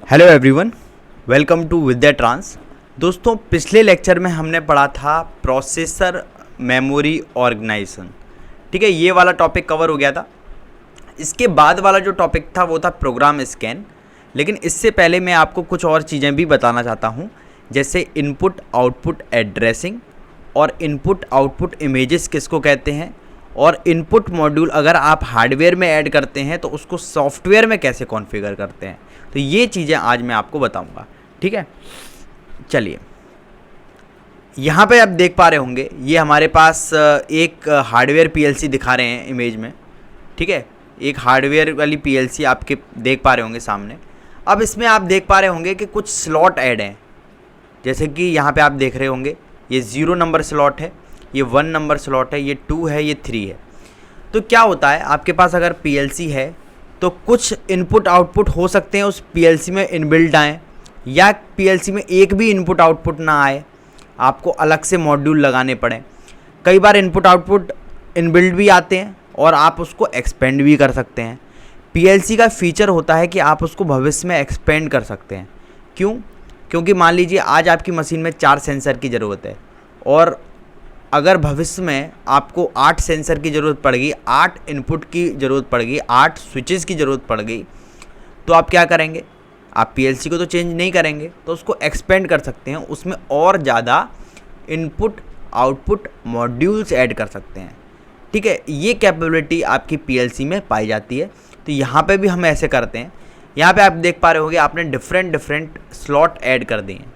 Hello everyone, welcome to Vidya trans. दोस्तों, पिछले lecture में हमने पढ़ा था प्रोसेसर मेमोरी ऑर्गेनाइजेशन। ठीक है, ये वाला टॉपिक कवर हो गया था। इसके बाद वाला जो टॉपिक था वो था प्रोग्राम स्कैन। लेकिन इससे पहले मैं आपको कुछ और चीज़ें भी बताना चाहता हूँ, जैसे इनपुट आउटपुट एड्रेसिंग और इनपुट आउटपुट इमेजेस किसको कहते हैं, और इनपुट मॉड्यूल अगर आप हार्डवेयर में ऐड करते हैं तो उसको सॉफ्टवेयर में कैसे कॉन्फ़िगर करते हैं। तो ये चीज़ें आज मैं आपको बताऊंगा। ठीक है, चलिए, यहाँ पे आप देख पा रहे होंगे ये हमारे पास एक हार्डवेयर पीएलसी दिखा रहे हैं इमेज में। ठीक है, एक हार्डवेयर वाली पीएलसी आपके देख पा रहे होंगे सामने। अब इसमें आप देख पा रहे होंगे कि कुछ स्लॉट ऐड हैं, जैसे कि यहाँ पे आप देख रहे होंगे ये 0 नंबर स्लॉट है, ये 1 नंबर स्लॉट है, ये 2 है, ये 3 है। तो क्या होता है, आपके पास अगर पीएलसी है तो कुछ इनपुट आउटपुट हो सकते हैं उस पीएलसी में इनबिल्ट आए, या पीएलसी में एक भी इनपुट आउटपुट ना आए, आपको अलग से मॉड्यूल लगाने पड़े। कई बार इनपुट आउटपुट इनबिल्ट भी आते हैं और आप उसको एक्सपेंड भी कर सकते हैं। पीएलसी का फीचर होता है कि आप उसको भविष्य में एक्सपेंड कर सकते हैं। क्यों? क्योंकि मान लीजिए आज आपकी मशीन में 4 सेंसर की ज़रूरत है, और अगर भविष्य में आपको 8 सेंसर की ज़रूरत पड़ गई, 8 इनपुट की ज़रूरत पड़ गई, 8 स्विचेस की ज़रूरत पड़ गई, तो आप क्या करेंगे? आप पीएलसी को तो चेंज नहीं करेंगे, तो उसको एक्सपेंड कर सकते हैं, उसमें और ज़्यादा इनपुट आउटपुट मॉड्यूल्स ऐड कर सकते हैं। ठीक है, ये कैपेबिलिटी आपकी पीएलसी में पाई जाती है। तो यहाँ पे भी हम ऐसे करते हैं। यहाँ पे आप देख पा रहे होंगे आपने डिफरेंट स्लॉट ऐड कर दिए हैं।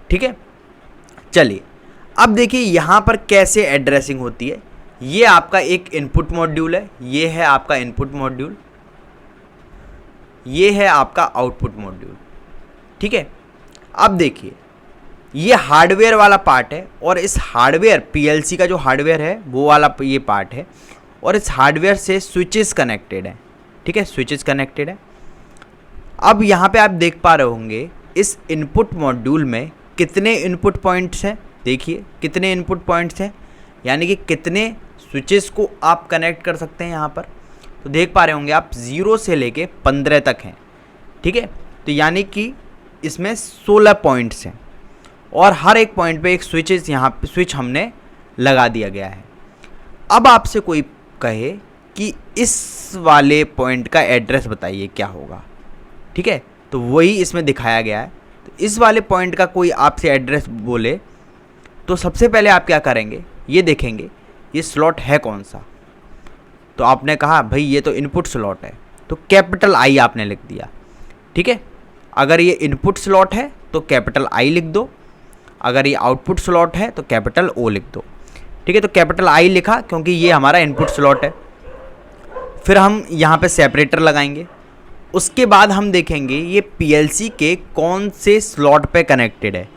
ठीक है, चलिए अब देखिए यहाँ पर कैसे एड्रेसिंग होती है। ये आपका एक इनपुट मॉड्यूल है, ये है आपका इनपुट मॉड्यूल, ये है आपका आउटपुट मॉड्यूल। ठीक है, अब देखिए ये हार्डवेयर वाला पार्ट है, और इस हार्डवेयर पीएलसी का जो हार्डवेयर है वो वाला ये पार्ट है, और इस हार्डवेयर से स्विचेस कनेक्टेड है। ठीक है, स्विचेस कनेक्टेड है। अब यहाँ पे आप देख पा रहे होंगे इस इनपुट मॉड्यूल में कितने इनपुट पॉइंट्स हैं। देखिए कितने इनपुट पॉइंट्स हैं, यानी कि कितने स्विचेस को आप कनेक्ट कर सकते हैं यहाँ पर। तो देख पा रहे होंगे आप 0 से लेके 15 तक हैं। ठीक है, तो यानी कि इसमें 16 पॉइंट्स हैं, और हर एक पॉइंट पे एक स्विच हमने लगा दिया गया है। अब आपसे कोई कहे कि इस वाले पॉइंट का एड्रेस बताइए क्या होगा। ठीक है, तो वही इसमें दिखाया गया है। तो इस वाले पॉइंट का कोई आपसे एड्रेस बोले तो सबसे पहले आप क्या करेंगे, ये देखेंगे ये स्लॉट है कौन सा। तो आपने कहा भाई ये तो इनपुट स्लॉट है, तो कैपिटल आई आपने लिख दिया। ठीक है, अगर ये इनपुट स्लॉट है तो कैपिटल आई लिख दो, अगर ये आउटपुट स्लॉट है तो कैपिटल ओ लिख दो। ठीक है, तो कैपिटल आई लिखा क्योंकि ये हमारा इनपुट स्लॉट है। फिर हम यहाँ पे सेपरेटर लगाएंगे। उसके बाद हम देखेंगे ये पीएलसी के कौन से स्लॉट पे कनेक्टेड है।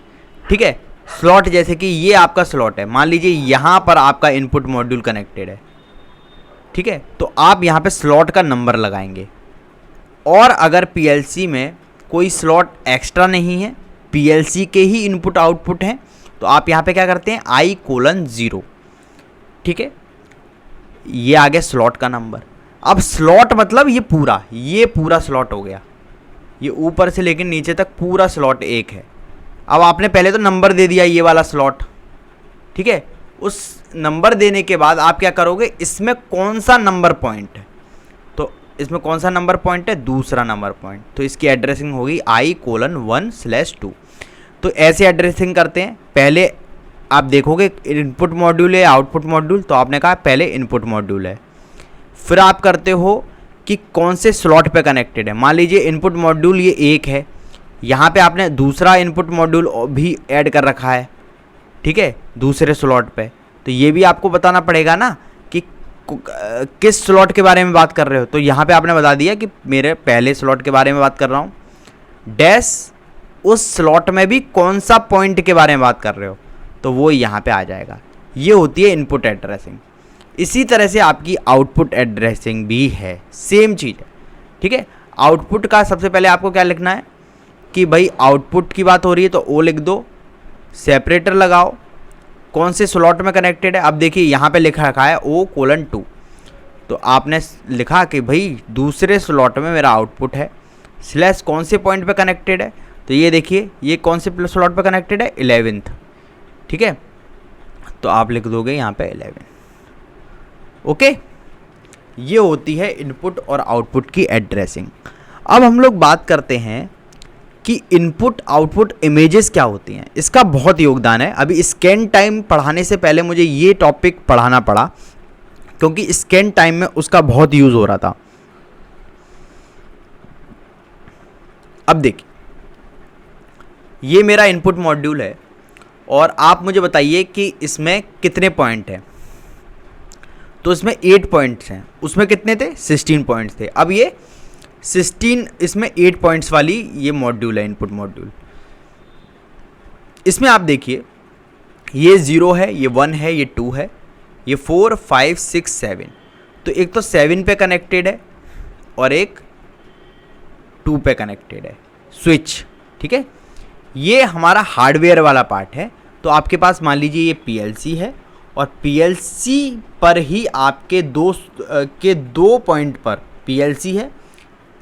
ठीक है, स्लॉट जैसे कि ये आपका स्लॉट है, मान लीजिए यहाँ पर आपका इनपुट मॉड्यूल कनेक्टेड है। ठीक है, तो आप यहाँ पे स्लॉट का नंबर लगाएंगे। और अगर पीएलसी में कोई स्लॉट एक्स्ट्रा नहीं है, पीएलसी के ही इनपुट आउटपुट हैं, तो आप यहाँ पे क्या करते हैं I:0। ठीक है, ये आ गया स्लॉट का नंबर। अब स्लॉट मतलब ये पूरा स्लॉट हो गया, ये ऊपर से लेकर नीचे तक पूरा स्लॉट एक है। अब आपने पहले तो नंबर दे दिया ये वाला स्लॉट। ठीक है, उस नंबर देने के बाद आप क्या करोगे, इसमें कौन सा नंबर पॉइंट है, तो इसमें कौन सा नंबर पॉइंट है, दूसरा नंबर पॉइंट, तो इसकी एड्रेसिंग होगी I:1/2। तो ऐसे एड्रेसिंग करते हैं। पहले आप देखोगे इनपुट मॉड्यूल है आउटपुट मॉड्यूल, तो आपने कहा पहले इनपुट मॉड्यूल है। फिर आप करते हो कि कौन से स्लॉट पे कनेक्टेड है। मान लीजिए इनपुट मॉड्यूल ये एक है, यहाँ पे आपने दूसरा इनपुट मॉड्यूल भी ऐड कर रखा है। ठीक है, दूसरे स्लॉट पे, तो ये भी आपको बताना पड़ेगा ना कि किस स्लॉट के बारे में बात कर रहे हो। तो यहाँ पे आपने बता दिया कि मेरे पहले स्लॉट के बारे में बात कर रहा हूँ, डैश उस स्लॉट में भी कौन सा पॉइंट के बारे में बात कर रहे हो, तो वो यहाँ पे आ जाएगा। ये होती है इनपुट एड्रेसिंग। इसी तरह से आपकी आउटपुट एड्रेसिंग भी है, सेम चीज़ है। ठीक है, आउटपुट का सबसे पहले आपको क्या लिखना है कि भाई आउटपुट की बात हो रही है तो ओ लिख दो, सेपरेटर लगाओ, कौन से स्लॉट में कनेक्टेड है। अब देखिए यहाँ पे लिखा रखा है O:2, तो आपने लिखा कि भाई दूसरे स्लॉट में मेरा आउटपुट है, स्लैश कौन से पॉइंट पे कनेक्टेड है, तो ये देखिए ये कौन से स्लॉट पे कनेक्टेड है, 11th, ठीक है, तो आप लिख दोगे यहाँ पे 11। ओके, ये होती है इनपुट और आउटपुट की एड्रेसिंग। अब हम लोग बात करते हैं कि इनपुट आउटपुट इमेजेस क्या होती हैं, इसका बहुत योगदान है। अभी स्कैन टाइम पढ़ाने से पहले मुझे ये टॉपिक पढ़ाना पड़ा, क्योंकि स्कैन टाइम में उसका बहुत यूज़ हो रहा था। अब देखिए, ये मेरा इनपुट मॉड्यूल है और आप मुझे बताइए कि इसमें कितने पॉइंट हैं। तो इसमें 8 पॉइंट्स हैं, उसमें कितने थे, 16 पॉइंट्स थे। अब ये 16, इसमें 8 पॉइंट्स वाली ये मॉड्यूल है, इनपुट मॉड्यूल। इसमें आप देखिए, ये 0 है, ये 1 है, ये 2 है, ये 4 5 6 7। तो एक तो 7 पे कनेक्टेड है और एक 2 पे कनेक्टेड है स्विच, ठीक है। ये हमारा हार्डवेयर वाला पार्ट है। तो आपके पास मान लीजिए ये पीएलसी है और पीएलसी पर ही आपके दो पॉइंट पर पीएलसी है,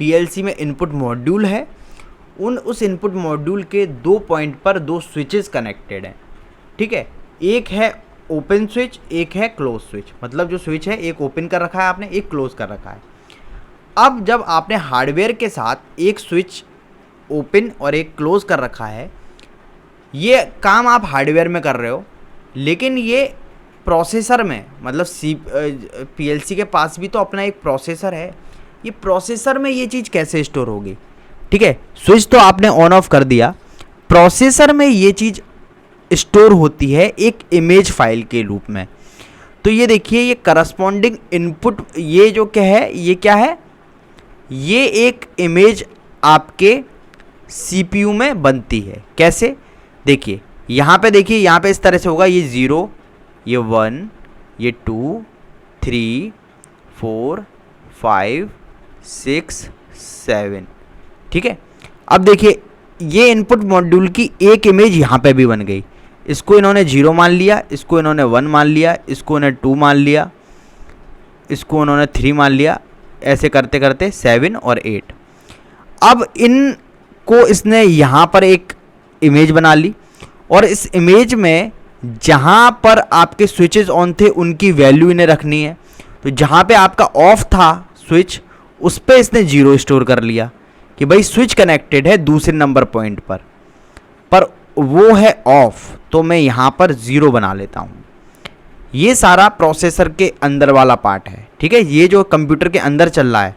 पीएलसी में इनपुट मॉड्यूल है, उस इनपुट मॉड्यूल के 2 पॉइंट पर 2 स्विचेस कनेक्टेड हैं, ठीक है। एक है ओपन स्विच, एक है क्लोज स्विच, मतलब जो स्विच है एक ओपन कर रखा है आपने, एक क्लोज कर रखा है। अब जब आपने हार्डवेयर के साथ एक स्विच ओपन और एक क्लोज कर रखा है, ये काम आप हार्डवेयर में कर रहे हो, लेकिन ये प्रोसेसर में, मतलब पीएलसी के पास भी तो अपना एक प्रोसेसर है, ये प्रोसेसर में ये चीज़ कैसे स्टोर होगी, ठीक है। स्विच तो आपने ऑन ऑफ कर दिया, प्रोसेसर में ये चीज़ स्टोर होती है एक इमेज फाइल के रूप में। तो ये देखिए, ये करस्पॉन्डिंग इनपुट, ये जो क्या है, ये क्या है, ये एक इमेज आपके सीपीयू में बनती है। कैसे, देखिए यहाँ पे, देखिए यहाँ पे इस तरह से होगा, ये 0, ये 1, ये 2 3 4 5 6 7, ठीक है। अब देखिए, ये इनपुट मॉड्यूल की एक इमेज यहाँ पे भी बन गई। इसको इन्होंने 0 मान लिया, इसको इन्होंने 1 मान लिया, इसको इन्होंने 2 मान लिया, इसको उन्होंने 3 मान लिया, ऐसे करते करते 7 और 8। अब इनको इसने यहाँ पर एक इमेज बना ली और इस इमेज में जहाँ पर आपके स्विचेस ऑन थे उनकी वैल्यू इन्हें रखनी है। तो जहाँ पे आपका ऑफ था स्विच, उस पर इसने 0 स्टोर कर लिया कि भाई स्विच कनेक्टेड है दूसरे नंबर पॉइंट पर वो है ऑफ, तो मैं यहाँ पर 0 बना लेता हूँ। ये सारा प्रोसेसर के अंदर वाला पार्ट है, ठीक है। ये जो कंप्यूटर के अंदर चल रहा है,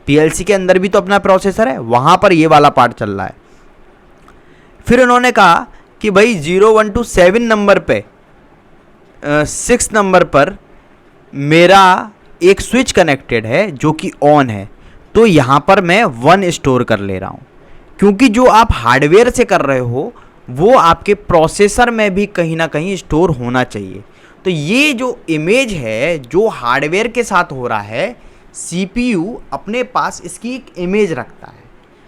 पीएलसी के अंदर भी तो अपना प्रोसेसर है, वहाँ पर ये वाला पार्ट चल रहा है। फिर उन्होंने कहा कि भाई 0 1 2 7 नंबर पे 6 नंबर पर मेरा एक स्विच कनेक्टेड है जो कि ऑन है, तो यहाँ पर मैं 1 स्टोर कर ले रहा हूँ, क्योंकि जो आप हार्डवेयर से कर रहे हो वो आपके प्रोसेसर में भी कहीं ना कहीं स्टोर होना चाहिए। तो ये जो इमेज है जो हार्डवेयर के साथ हो रहा है, सीपीयू अपने पास इसकी एक इमेज रखता है,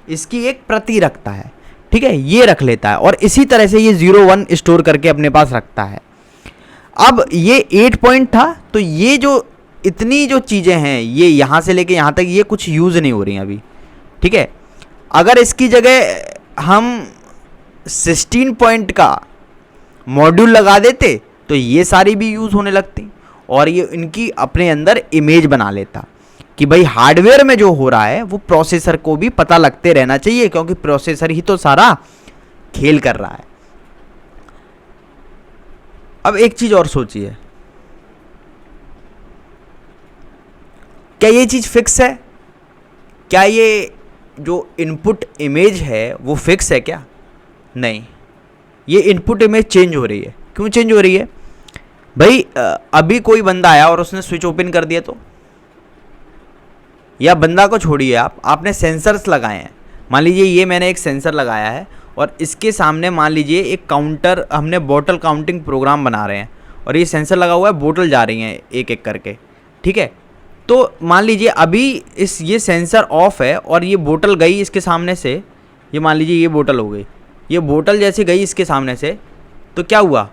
इसकी एक प्रति रखता है, ठीक है, ये रख लेता है और इसी तरह से ये 0 1 स्टोर करके अपने पास रखता है। अब ये 8 पॉइंट था, तो ये जो इतनी जो चीज़ें हैं, ये यहाँ से लेके यहाँ तक ये कुछ यूज़ नहीं हो रही हैं अभी, ठीक है। अगर इसकी जगह हम 16 पॉइंट का मॉड्यूल लगा देते तो ये सारी भी यूज़ होने लगती और ये इनकी अपने अंदर इमेज बना लेता कि भाई हार्डवेयर में जो हो रहा है वो प्रोसेसर को भी पता लगते रहना चाहिए, क्योंकि प्रोसेसर ही तो सारा खेल कर रहा है। अब एक चीज़ और सोचिए, क्या ये चीज़ फिक्स है? क्या ये जो इनपुट इमेज है वो फिक्स है क्या? नहीं, ये इनपुट इमेज चेंज हो रही है। क्यों चेंज हो रही है भाई? अभी कोई बंदा आया और उसने स्विच ओपन कर दिया तो, या बंदा को छोड़िए, आपने सेंसर्स लगाए हैं। मान लीजिए ये मैंने एक सेंसर लगाया है और इसके सामने मान लीजिए एक काउंटर, हमने बोतल काउंटिंग प्रोग्राम बना रहे हैं और ये सेंसर लगा हुआ है, बोतल जा रही हैं एक एक करके, ठीक है। तो मान लीजिए अभी ये सेंसर ऑफ है और ये बोतल गई इसके सामने से, ये मान लीजिए ये बोतल हो गई, ये बोतल जैसे गई इसके सामने से तो क्या हुआ,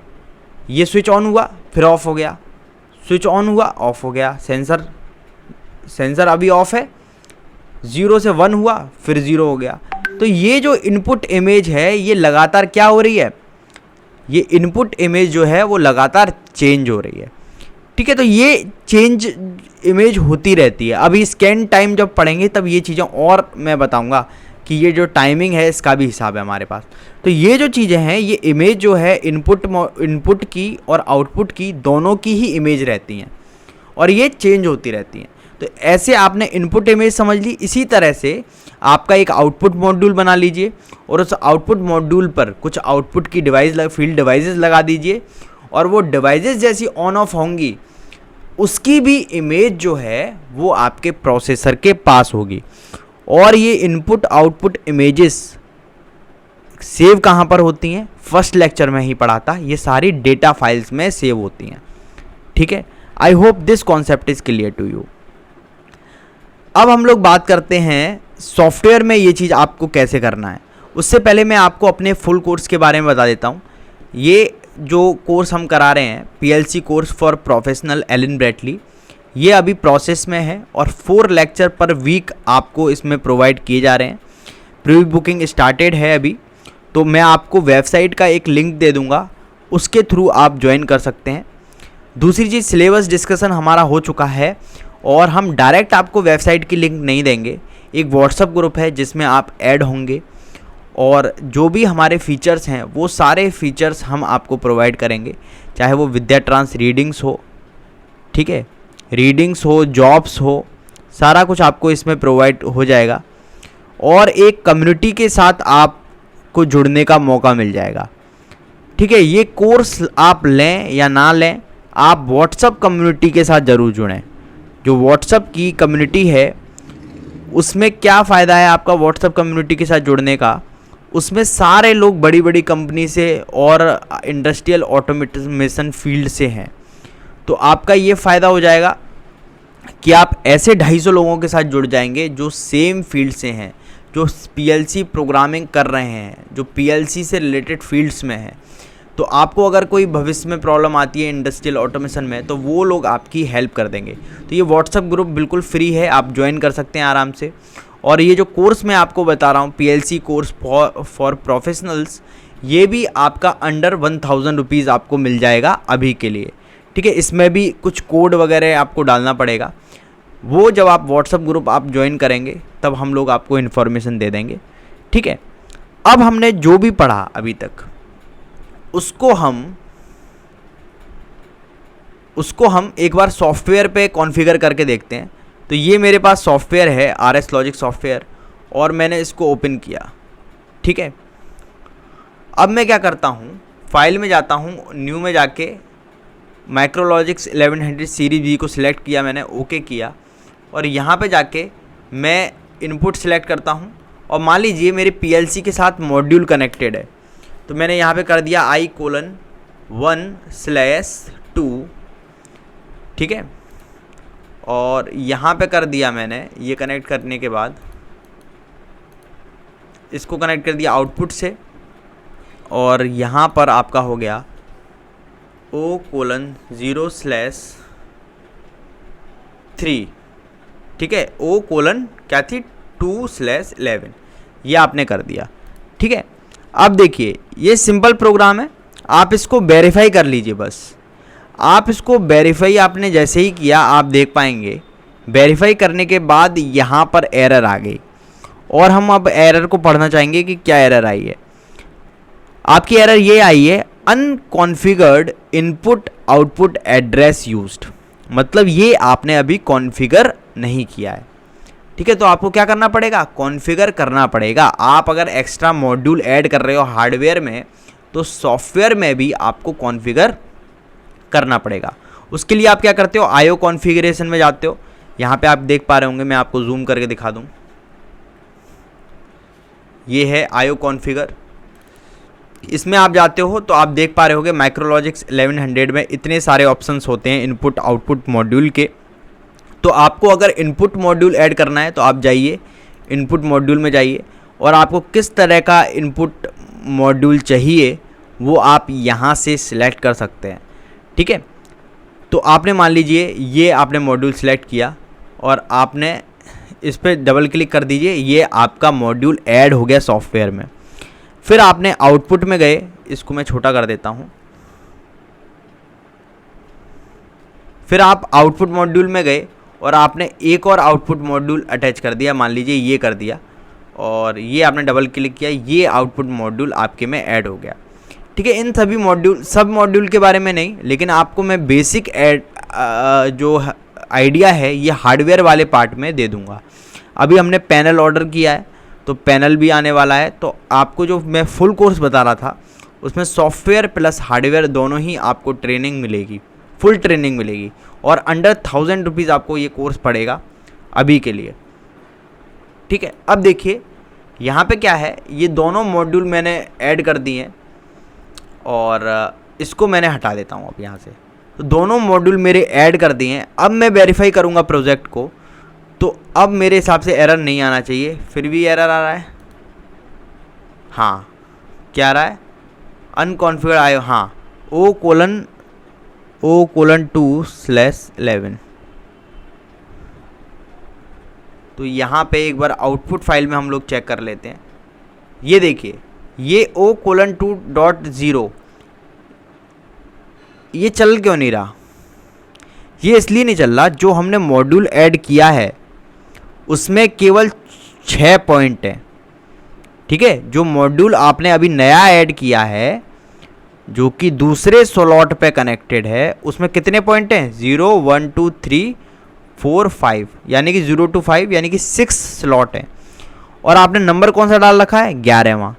ये स्विच ऑन हुआ फिर ऑफ हो गया, स्विच ऑन हुआ ऑफ हो गया, सेंसर अभी ऑफ है, 0 से 1 हुआ, फिर 0 हो गया। तो ये जो इनपुट इमेज है ये लगातार क्या हो रही है, ये इनपुट इमेज जो है वो लगातार चेंज हो रही है। ठीक है, तो ये चेंज इमेज होती रहती है। अभी स्कैन टाइम जब पढ़ेंगे तब ये चीज़ें और मैं बताऊंगा कि ये जो टाइमिंग है इसका भी हिसाब है हमारे पास। तो ये जो चीज़ें हैं, ये इमेज जो है इनपुट की और आउटपुट की दोनों की ही इमेज रहती हैं और ये चेंज होती रहती हैं। तो ऐसे आपने इनपुट इमेज समझ ली। इसी तरह से आपका एक आउटपुट मॉड्यूल बना लीजिए और उस आउटपुट मॉड्यूल पर कुछ आउटपुट की फील्ड डिवाइसेस लगा दीजिए और वो डिवाइसेस जैसी ऑन ऑफ होंगी उसकी भी इमेज जो है वो आपके प्रोसेसर के पास होगी। और ये इनपुट आउटपुट इमेजेस सेव कहाँ पर होती हैं, फर्स्ट लेक्चर में ही पढ़ा था, ये सारी डेटा फाइल्स में सेव होती हैं। ठीक है, I hope this concept is clear to you. अब हम लोग बात करते हैं सॉफ्टवेयर में ये चीज़ आपको कैसे करना है। उससे पहले मैं आपको अपने फुल कोर्स के बारे में बता देता हूँ। ये जो कोर्स हम करा रहे हैं, PLC course for professional Allen Bradley, ये अभी प्रोसेस में है और 4 लेक्चर पर वीक आपको इसमें प्रोवाइड किए जा रहे हैं। प्री बुकिंग स्टार्टेड है अभी, तो मैं आपको वेबसाइट का एक लिंक दे दूंगा, उसके थ्रू आप ज्वाइन कर सकते हैं। दूसरी चीज़, सिलेबस डिस्कशन हमारा हो चुका है और हम डायरेक्ट आपको वेबसाइट की लिंक नहीं देंगे। एक व्हाट्सएप ग्रुप है जिसमें आप ऐड होंगे और जो भी हमारे फीचर्स हैं वो सारे फीचर्स हम आपको प्रोवाइड करेंगे, चाहे वो विद्या ट्रांस रीडिंग्स हो, ठीक है, रीडिंग्स हो, जॉब्स हो, सारा कुछ आपको इसमें प्रोवाइड हो जाएगा और एक कम्युनिटी के साथ आपको जुड़ने का मौका मिल जाएगा। ठीक है, ये कोर्स आप लें या ना लें, आप व्हाट्सएप कम्युनिटी के साथ ज़रूर जुड़ें। जो व्हाट्सएप की कम्युनिटी है उसमें क्या फ़ायदा है आपका व्हाट्सएप कम्युनिटी के साथ जुड़ने का, उसमें सारे लोग बड़ी बड़ी कंपनी से और इंडस्ट्रियल ऑटोमेशन फील्ड से हैं। तो आपका ये फ़ायदा हो जाएगा कि आप ऐसे 250 लोगों के साथ जुड़ जाएंगे जो सेम फील्ड से हैं, जो PLC प्रोग्रामिंग कर रहे हैं, जो PLC से रिलेटेड फील्ड्स में हैं। तो आपको अगर कोई भविष्य में प्रॉब्लम आती है इंडस्ट्रियल ऑटोमेशन में तो वो लोग आपकी हेल्प कर देंगे। तो ये व्हाट्सएप ग्रुप बिल्कुल फ्री है, आप ज्वाइन कर सकते हैं आराम से। और ये जो कोर्स मैं आपको बता रहा हूँ, PLC कोर्स फॉर प्रोफेशनल्स, ये भी आपका अंडर 1000 रुपीज़ आपको मिल जाएगा अभी के लिए। ठीक है, इसमें भी कुछ कोड वगैरह आपको डालना पड़ेगा, वो जब आप व्हाट्सएप ग्रुप आप ज्वाइन करेंगे तब हम लोग आपको इन्फॉर्मेशन दे देंगे। ठीक है, अब हमने जो भी पढ़ा अभी तक उसको हम एक बार सॉफ्टवेयर पे कॉन्फ़िगर करके देखते हैं। तो ये मेरे पास सॉफ्टवेयर है, RS लॉजिक सॉफ्टवेयर, और मैंने इसको ओपन किया। ठीक है, अब मैं क्या करता हूँ, फाइल में जाता हूँ, न्यू में जाके माइक्रोलॉजिक्स 1100 सीरीज B को सिलेक्ट किया मैंने, ओके किया, और यहाँ पे जाके मैं इनपुट सिलेक्ट करता हूँ। और मान लीजिए मेरे PLC के साथ मॉड्यूल कनेक्टेड है, तो मैंने यहाँ पे कर दिया I:1/2, ठीक है, और यहाँ पे कर दिया मैंने, ये कनेक्ट करने के बाद इसको कनेक्ट कर दिया आउटपुट से, और यहाँ पर आपका हो गया O:0/3, ठीक है, O: क्या थी 2/11, ये आपने कर दिया। ठीक है, अब देखिए ये सिंपल प्रोग्राम है, आप इसको वेरीफाई कर लीजिए। बस आप इसको वेरीफाई आपने जैसे ही किया आप देख पाएंगे, वेरीफाई करने के बाद यहाँ पर एरर आ गई और हम अब एरर को पढ़ना चाहेंगे कि क्या एरर आई है। आपकी एरर ये आई है, अनकॉन्फिगर्ड इनपुट आउटपुट एड्रेस यूज्ड, मतलब ये आपने अभी कॉन्फ़िगर नहीं किया है। ठीक है, तो आपको क्या करना पड़ेगा, कॉन्फ़िगर करना पड़ेगा। आप अगर एक्स्ट्रा मॉड्यूल ऐड कर रहे हो हार्डवेयर में तो सॉफ्टवेयर में भी आपको कॉन्फ़िगर करना पड़ेगा। उसके लिए आप क्या करते हो, IO कॉन्फ़िगरेशन में जाते हो, यहाँ पे आप देख पा रहे होंगे, मैं आपको जूम करके दिखा दूँ, ये है IO कॉन्फ़िगर। इसमें आप जाते हो तो आप देख पा रहे होंगे माइक्रोलॉजिक्स 1100 में इतने सारे ऑप्शंस होते हैं इनपुट आउटपुट मॉड्यूल के। तो आपको अगर इनपुट मॉड्यूल ऐड करना है तो आप जाइए इनपुट मॉड्यूल में जाइए, और आपको किस तरह का इनपुट मॉड्यूल चाहिए वो आप यहाँ से सिलेक्ट कर सकते हैं। ठीक है, तो आपने मान लीजिए ये आपने मॉड्यूल सिलेक्ट किया और आपने इस पर डबल क्लिक कर दीजिए, ये आपका मॉड्यूल ऐड हो गया सॉफ्टवेयर में। फिर आपने आउटपुट में गए, इसको मैं छोटा कर देता हूँ। फिर आप आउटपुट मॉड्यूल में गए और आपने एक और आउटपुट मॉड्यूल अटैच कर दिया, मान लीजिए ये कर दिया, और ये आपने डबल क्लिक किया, ये आउटपुट मॉड्यूल आपके में ऐड हो गया। ठीक है, इन सभी मॉड्यूल, सब मॉड्यूल के बारे में नहीं, लेकिन आपको मैं बेसिक जो आइडिया है ये हार्डवेयर वाले पार्ट में दे दूंगा। अभी हमने पैनल ऑर्डर किया है तो पैनल भी आने वाला है, तो आपको जो मैं फुल कोर्स बता रहा था उसमें सॉफ्टवेयर प्लस हार्डवेयर दोनों ही आपको ट्रेनिंग मिलेगी, फुल ट्रेनिंग मिलेगी, और अंडर 1000 रुपीज़ आपको ये कोर्स पड़ेगा अभी के लिए। ठीक है, अब देखिए यहाँ पे क्या है, ये दोनों मॉड्यूल मैंने ऐड कर दिए हैं और इसको मैंने हटा देता हूँ अब यहाँ से। तो दोनों मॉड्यूल मेरे ऐड कर दिए हैं। अब मैं वेरीफाई करूँगा प्रोजेक्ट को, तो अब मेरे हिसाब से एरर नहीं आना चाहिए। फिर भी एरर आ रहा है, हाँ क्या आ रहा है, अनकॉन्फिगर आयो, हाँ O:2/11। तो यहाँ पे एक बार आउटपुट फाइल में हम लोग चेक कर लेते हैं। ये देखिए, ये O:2.0 ये चल क्यों नहीं रहा? ये इसलिए नहीं चल रहा, जो हमने मॉड्यूल ऐड किया है उसमें केवल 6 पॉइंट हैं। ठीक है, जो मॉड्यूल आपने अभी नया ऐड किया है जो कि दूसरे स्लॉट पे कनेक्टेड है, उसमें कितने पॉइंट हैं? 0 1 2 3 4 5, यानी कि 0 to 5, यानी कि 6 स्लॉट हैं। और आपने नंबर कौन सा डाल रखा है? 11वां।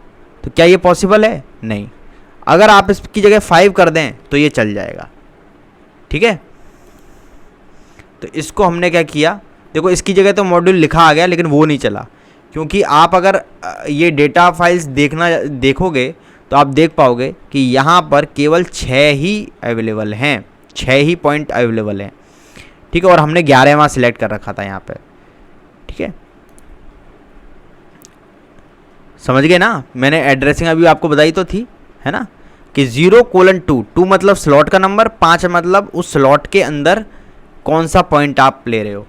तो क्या ये पॉसिबल है? नहीं। अगर आप इसकी जगह 5 कर दें तो ये चल जाएगा। ठीक है, तो इसको हमने क्या किया, देखो इसकी जगह तो मॉड्यूल लिखा आ गया लेकिन वो नहीं चला, क्योंकि आप अगर ये डेटा फाइल्स देखोगे तो आप देख पाओगे कि यहाँ पर केवल 6 ही अवेलेबल हैं, 6 ही पॉइंट अवेलेबल हैं। ठीक है, और हमने 11वां सिलेक्ट कर रखा था यहाँ पे। ठीक है, समझ गए ना? मैंने एड्रेसिंग अभी आपको बताई तो थी, है ना, कि 0:2, 2 मतलब स्लॉट का नंबर, 5 मतलब उस स्लॉट के अंदर कौन सा पॉइंट आप ले रहे हो।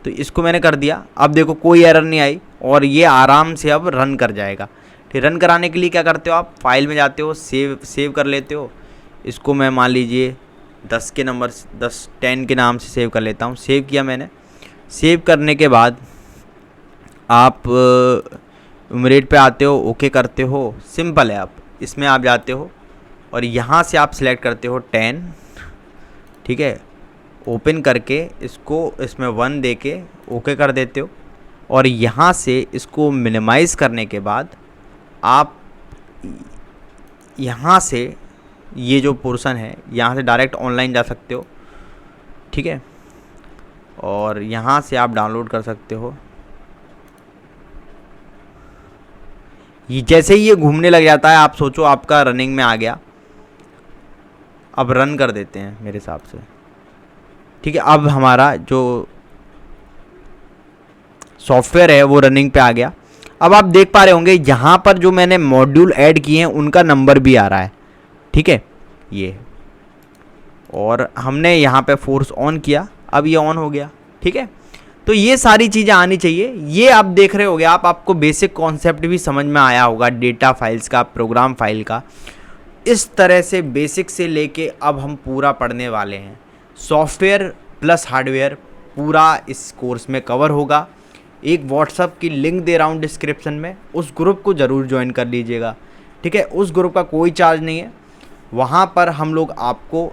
तो इसको मैंने कर दिया। अब देखो कोई एरर नहीं आई और ये आराम से अब रन कर जाएगा। ठीक, रन कराने के लिए क्या करते हो, आप फाइल में जाते हो, सेव कर लेते हो। इसको मैं मान लीजिए 10 के नाम से सेव कर लेता हूँ। सेव किया मैंने। सेव करने के बाद आप इमरेट पे आते हो, ओके करते हो, सिंपल है। आप इसमें आप जाते हो और यहाँ से आप सिलेक्ट करते हो 10। ठीक है, ओपन करके इसको इसमें 1 दे के ओके कर देते हो, और यहाँ से इसको मिनिमाइज़ करने के बाद आप यहाँ से ये जो पोर्शन है यहाँ से डायरेक्ट ऑनलाइन जा सकते हो। ठीक है, और यहाँ से आप डाउनलोड कर सकते हो। ये जैसे ही ये घूमने लग जाता है, आप सोचो आपका रनिंग में आ गया। अब रन कर देते हैं मेरे हिसाब से। ठीक है, अब हमारा जो सॉफ्टवेयर है वो रनिंग पे आ गया। अब आप देख पा रहे होंगे यहाँ पर जो मैंने मॉड्यूल ऐड किए हैं उनका नंबर भी आ रहा है। ठीक है, ये, और हमने यहाँ पे फोर्स ऑन किया, अब ये ऑन हो गया। ठीक है, तो ये सारी चीज़ें आनी चाहिए। ये आप देख रहे होगे, आपको बेसिक कॉन्सेप्ट भी समझ में आया होगा डेटा फाइल्स का, प्रोग्राम फाइल का। इस तरह से बेसिक से लेके अब हम पूरा पढ़ने वाले हैं। सॉफ्टवेयर प्लस हार्डवेयर पूरा इस कोर्स में कवर होगा। एक व्हाट्सअप की लिंक दे रहा हूँ डिस्क्रिप्शन में, उस ग्रुप को ज़रूर ज्वाइन कर लीजिएगा। ठीक है, उस ग्रुप का कोई चार्ज नहीं है। वहाँ पर हम लोग आपको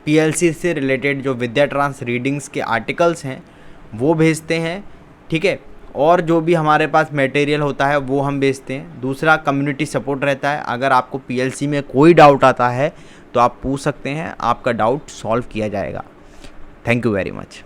पीएलसी से रिलेटेड जो विद्या ट्रांस रीडिंग्स के आर्टिकल्स हैं वो भेजते हैं। ठीक है, और जो भी हमारे पास मटेरियल होता है वो हम भेजते हैं। दूसरा, कम्युनिटी सपोर्ट रहता है। अगर आपको पीएलसी में कोई डाउट आता है तो आप पूछ सकते हैं, आपका डाउट सॉल्व किया जाएगा। Thank you very much.